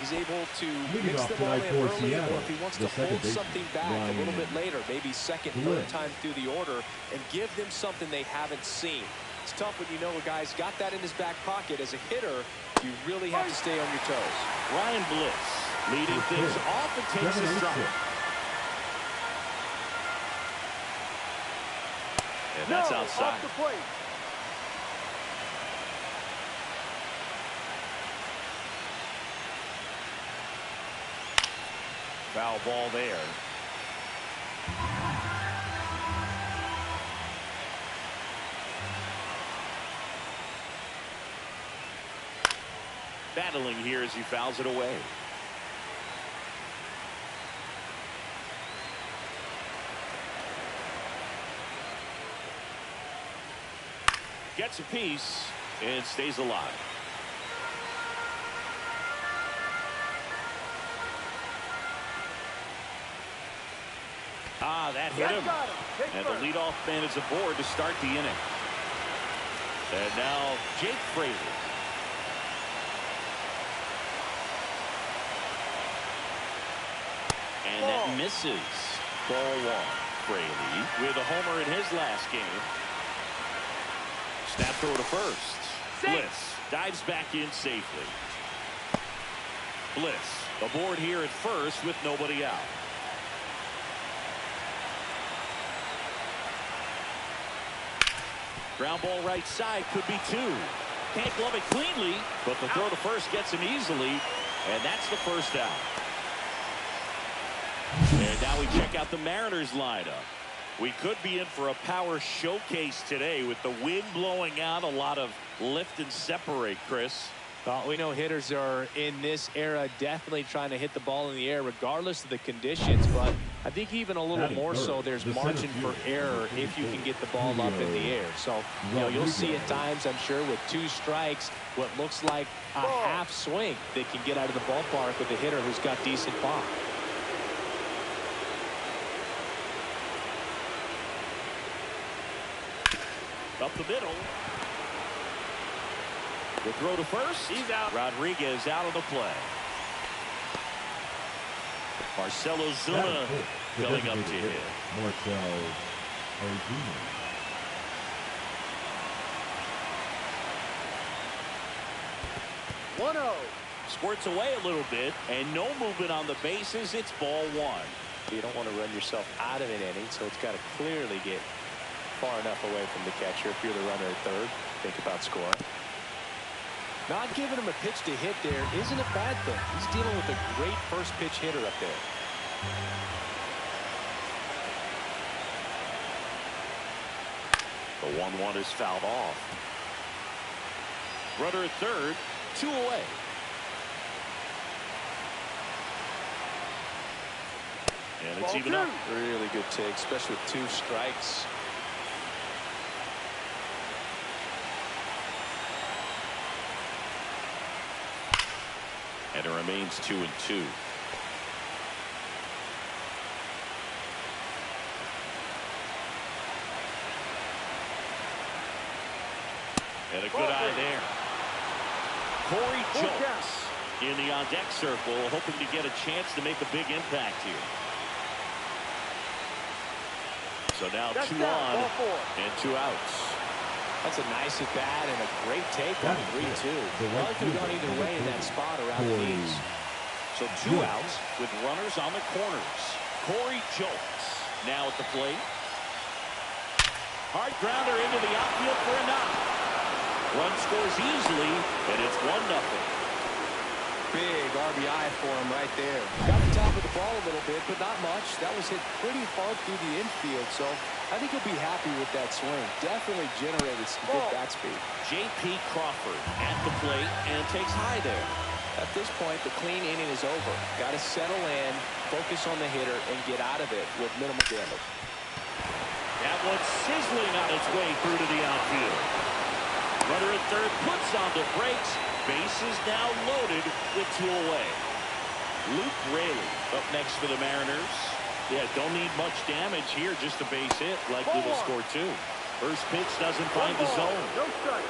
he's able to Leading mix off the ball in tonight for early, Seattle, or if he wants the to hold second something back a little bit later, maybe second, third time through the order, and give them something they haven't seen. It's tough when you know a guy's got that in his back pocket. As a hitter, you really have to stay on your toes. Ryan Bliss leading things off and takes a strike. And that's outside. Off the plate. Foul ball there. Battling here as he fouls it away. Gets a piece and stays alive. Ah, that hit him. And the leadoff man is aboard to start the inning. And now Jake Fraley. And that misses. Ball one. Fraley with a homer in his last game. Snap throw to first. Bliss dives back in safely. Bliss aboard here at first with nobody out. Ground ball right side, could be two. Can't glove it cleanly, but the throw to first gets him easily, and that's the first out. And now we check out the Mariners lineup. We could be in for a power showcase today with the wind blowing out, a lot of lift and separate, Chris. Well, we know hitters are in this era definitely trying to hit the ball in the air regardless of the conditions, but I think even a little more so there's margin for error if you can get the ball up in the air. So, you'll see at times, I'm sure, with two strikes, what looks like a half swing they can get out of the ballpark with a hitter who's got decent pop. Up the middle. The throw to first. He's out. Rodriguez out of the play. Marcelo Zuna going up to hit. Marcelo Zuna. Squirts away a little bit, and no movement on the bases. It's ball one. You don't want to run yourself out of an inning, so it's got to clearly get far enough away from the catcher. If you're the runner at third, think about scoring. Not giving him a pitch to hit there isn't a bad thing. He's dealing with a great first pitch hitter up there. The 1-1 is fouled off. Runner at third, 2 away. And it's even up. Really good take, especially with 2 strikes. And it remains 2-2. And a good eye there. Corey Jones in the on-deck circle, hoping to get a chance to make a big impact here. So now 2 on and 2 outs. That's a nice at bat and a great take on 3-2. Well, it could have gone either way in that spot around the knees. So 2 outs with runners on the corners. Corey Jones now at the plate. Hard grounder into the outfield for a knock. Run scores easily, and it's 1-0. Big RBI for him right there. Got the top of the ball a little bit, but not much. That was hit pretty far through the infield, so I think he'll be happy with that swing. Definitely generated some good bat speed. J.P. Crawford at the plate and takes high there. At this point, the clean inning is over. Got to settle in, focus on the hitter, and get out of it with minimal damage. That one's sizzling on its way through to the outfield. Runner at third puts on the brakes. Bases now loaded with 2 away. Luke Raley up next for the Mariners. Yeah, don't need much damage here, just a base hit. Likely to score 2. First pitch doesn't find the zone. No strike.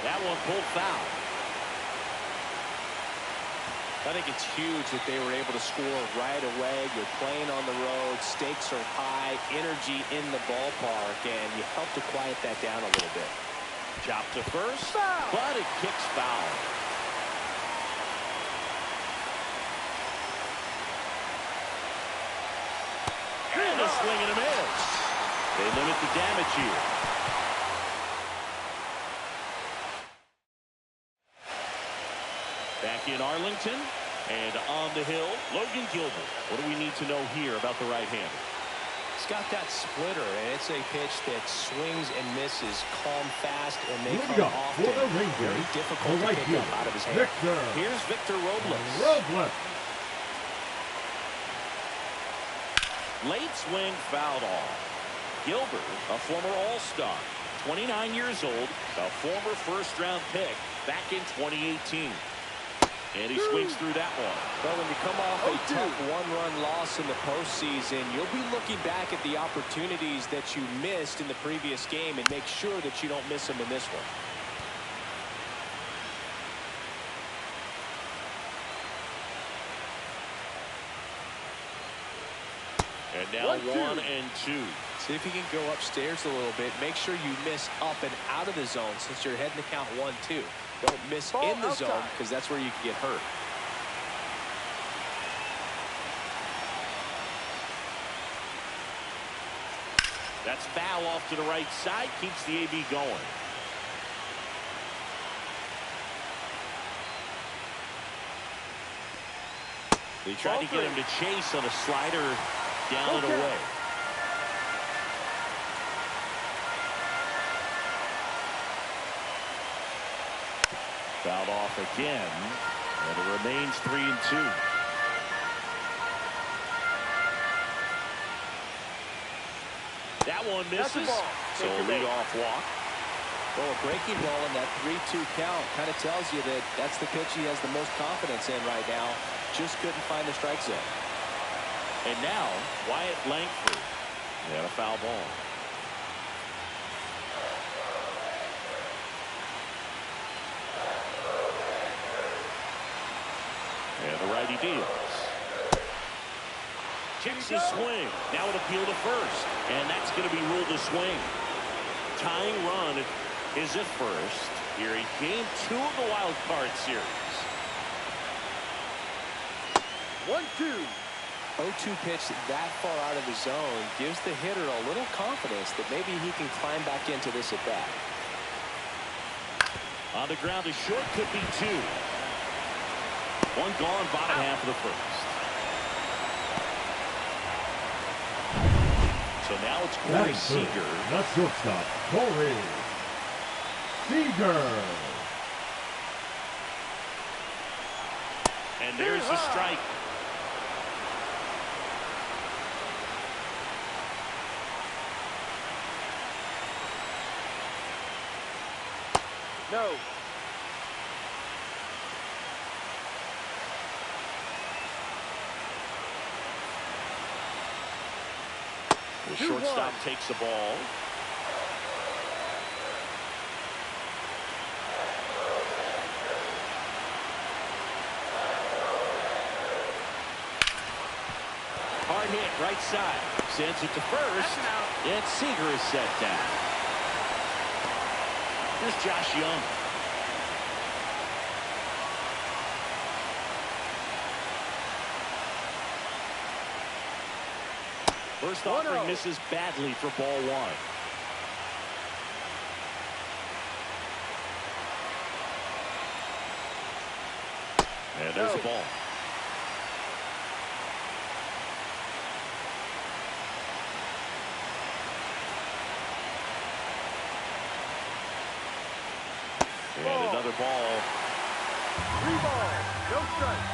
That one pulled foul. I think it's huge that they were able to score right away. You're playing on the road. Stakes are high. Energy in the ballpark. And you help to quiet that down a little bit. Chop to first, but it kicks foul. And a swing and a miss. They limit the damage here. Back in Arlington, and on the hill, Logan Gilbert. What do we need to know here about the right-hander? He's got that splitter, and it's a pitch that swings and misses, calm, fast, and they come often. Very difficult to pick up out of his hand. Here's Victor Robles. Late swing fouled off. Gilbert, a former All-Star, 29 years old, a former first-round pick back in 2018. And he swings through that one. Well, when you come off a tough one-run loss in the postseason, you'll be looking back at the opportunities that you missed in the previous game and make sure that you don't miss them in this one. And now 1 and 2. See if you can go upstairs a little bit. Make sure you miss up and out of the zone since you're heading to count 1-2. Don't miss in the zone because that's where you can get hurt. That's foul off to the right side. Keeps the AB going. They tried to get him to chase on a slider down and away. Fouled off again, and it remains 3 and 2. That one misses, so a leadoff walk. Well, a breaking ball in that 3-2 count kind of tells you that that's the pitch he has the most confidence in right now. Just couldn't find the strike zone. And now, Wyatt Langford. They had a foul ball. And the righty deals. Checks his swing. Now an appeal to first. And that's going to be ruled a swing. Tying run is at first. Here in game 2 of the wild card series. 1-2. 0-2 pitch that far out of the zone gives the hitter a little confidence that maybe he can climb back into this at bat. On the ground, a short could be 2. One gone, bottom half of the first. So now it's Corey Seager. That's shortstop, Corey Seager. And there's the strike. No. The shortstop takes the ball. Hard hit, right side. Sends it to first. And Seager is set down. Here's Josh Young. First offering misses badly for ball 1. And there's the ball. And another ball. 3 balls, no strike.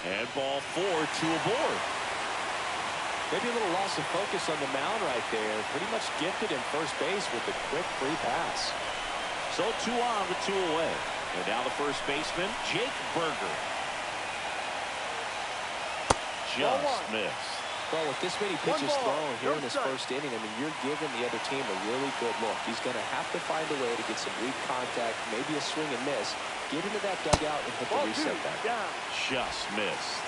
And ball 4, 2 aboard. Maybe a little loss of focus on the mound right there. Pretty much gifted him first base with a quick free pass. So 2 on with 2 away. And now the first baseman, Jake Berger. Just missed. Well, with this many pitches thrown here in this first inning, I mean, you're giving the other team a really good look. He's going to have to find a way to get some weak contact, maybe a swing and miss, get into that dugout and hit the reset back. Just missed.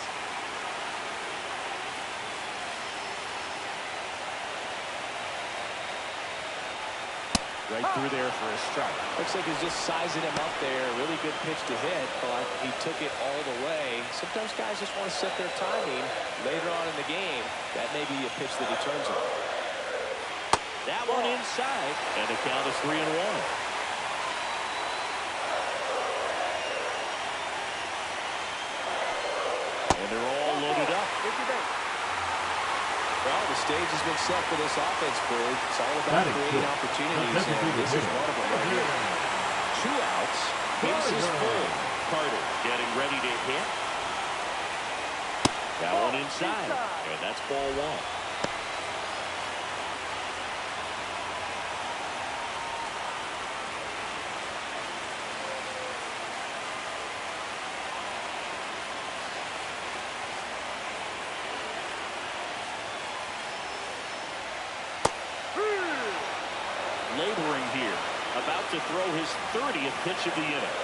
Right through there for a strike. Looks like he's just sizing him up there. Really good pitch to hit, but he took it all the way. Sometimes guys just want to set their timing later on in the game. That may be a pitch that he turns on. That one inside, and the count is 3-1. And they're all loaded up. Well, the stage has been set for this offense, Berg. It's all about creating opportunities, and this is one of them right here. 2 outs. Bases full. Carter getting ready to hit. That one inside. And that's ball 1. Laboring here, about to throw his 30th pitch of the inning.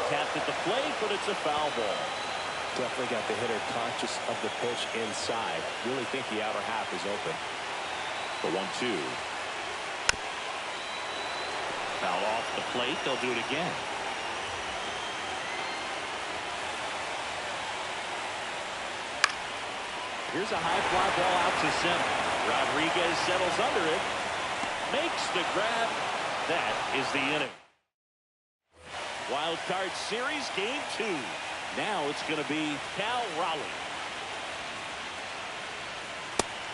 Tapped at the plate, but it's a foul ball. Definitely got the hitter conscious of the pitch inside. Really think the outer half is open. The 1-2. Foul off the plate. They'll do it again. Here's a high fly ball out to center. Rodriguez settles under it. Makes the grab. That is the inning. Wild card series game 2. Now it's going to be Cal Raleigh.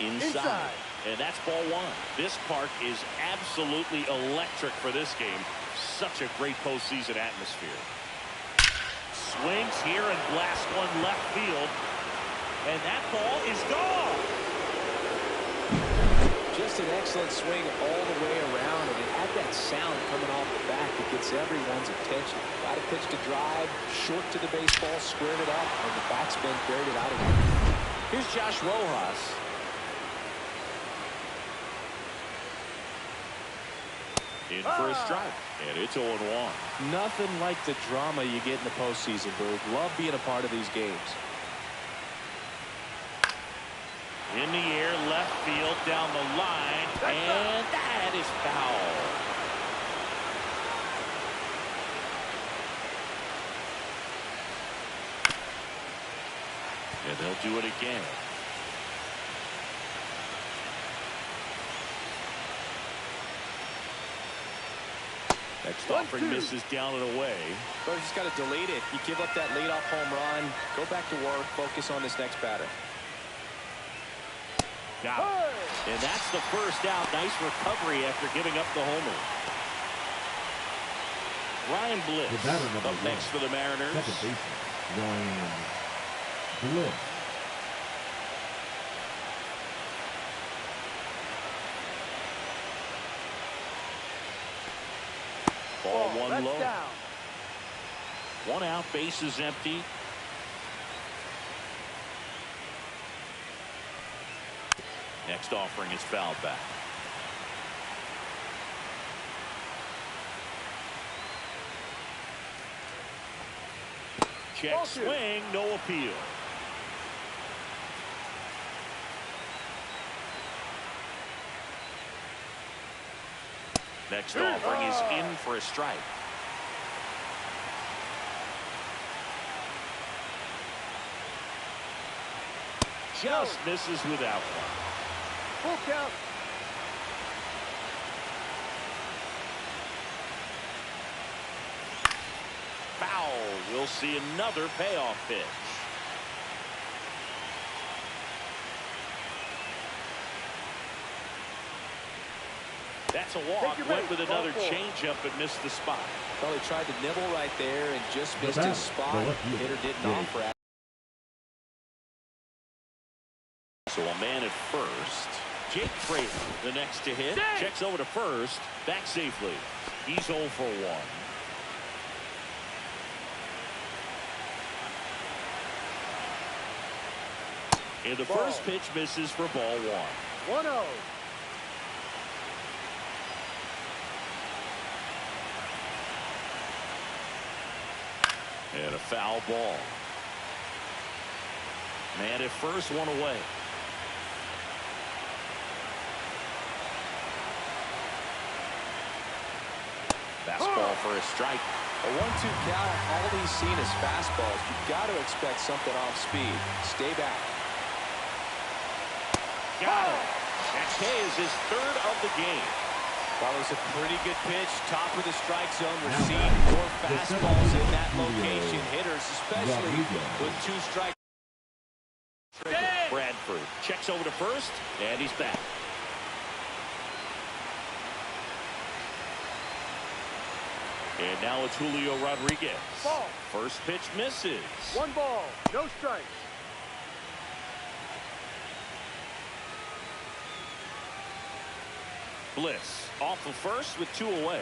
Inside. And that's ball 1. This park is absolutely electric for this game. Such a great postseason atmosphere. Swings here and blasts one left field. And that ball is gone. Just an excellent swing all the way around, and it had that sound coming off the bat that gets everyone's attention. Got a pitch to drive, short to the baseball, squared it up, and the backspin buried it out of it. Here's Josh Rojas. In for a strike, and it's 0-1. Nothing like the drama you get in the postseason, Berg. Love being a part of these games. In the air, left field, down the line, and that is foul. And they'll do it again. Next offering misses down and away. Berg just got to delete it. You give up that leadoff home run, go back to work, focus on this next batter. Got it. And that's the first out. Nice recovery after giving up the homer. Ryan Bliss up next for the Mariners. Second baseman, Ryan Bliss. Ball 1 low. 1 out, bases empty. Next offering is fouled back. Check swing, no appeal. Next offering is in for a strike. Just misses without one. Full count. Foul. We'll see another payoff pitch. That's a walk. Went with another changeup but missed the spot. Well, he tried to nibble right there and just missed his spot. Hitter didn't offer it. So a man at first. Jake straight. The next to hit. Checks over to first. Back safely. He's 0 for 1. And the first pitch misses for ball 1. 1-0. And a foul ball. Man at first, 1 away. Fastball for a strike. A 1-2 count. All he's seen is fastballs. You've got to expect something off speed. Stay back. Got it. That K is his 3rd of the game. That was a pretty good pitch. Top of the strike zone. We're seeing more fastballs in that location. Hitters, especially with 2 strikes. Bradford checks over to first, and he's back. And now it's Julio Rodriguez. Ball. First pitch misses. 1 ball, no strikes. Bliss off of first with 2 away.